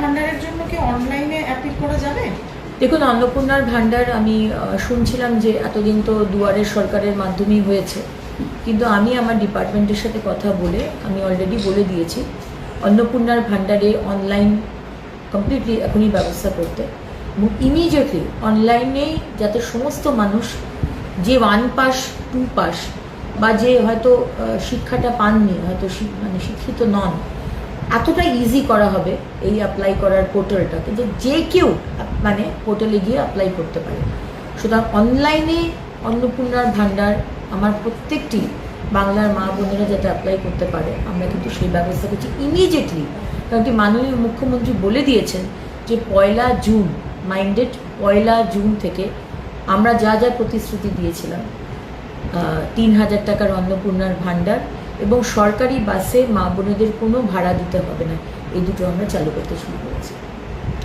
ভান্ডারের জন্য কি অনলাইনে অ্যাপিল করা যাবে? দেখুন, অন্নপূর্ণার ভান্ডার আমি শুনছিলাম যে এতদিন তো দুয়ারের সরকারের মাধ্যমেই হয়েছে, কিন্তু আমি আমার ডিপার্টমেন্টের সাথে কথা বলে আমি অলরেডি বলে দিয়েছি অন্নপূর্ণার ভান্ডারে অনলাইন কমপ্লিটলি এখনই ব্যবস্থা করতে, এবং ইমিডিয়েটলি অনলাইনেই যাতে সমস্ত মানুষ যে 1 পাস 2 পাস বা যে হয়তো শিক্ষাটা পাননি, হয়তো মানে শিক্ষিত নন, এতটা ইজি করা হবে এই অ্যাপ্লাই করার পোর্টালটাকে যে কেউ মানে পোর্টালে গিয়ে অ্যাপ্লাই করতে পারে। সুতরাং অনলাইনে অন্নপূর্ণার ভান্ডার আমার প্রত্যেকটি বাংলার মা বোনেরা যাতে অ্যাপ্লাই করতে পারে, আমরা কিন্তু সেই ব্যবস্থা করছি ইমিডিয়েটলি। কারণ কি মাননীয় মুখ্যমন্ত্রী বলে দিয়েছেন যে 1 জুন, মাইন্ডেড 1 জুন থেকে আমরা যা যা প্রতিশ্রুতি দিয়েছিলাম 3000 টাকার অন্নপূর্ণার ভান্ডার এবং সরকারি বাসে মা বোনেদের কোনো ভাড়া দিতে হবে না, এই দুটো আমরা চালু করতে শুরু করেছি।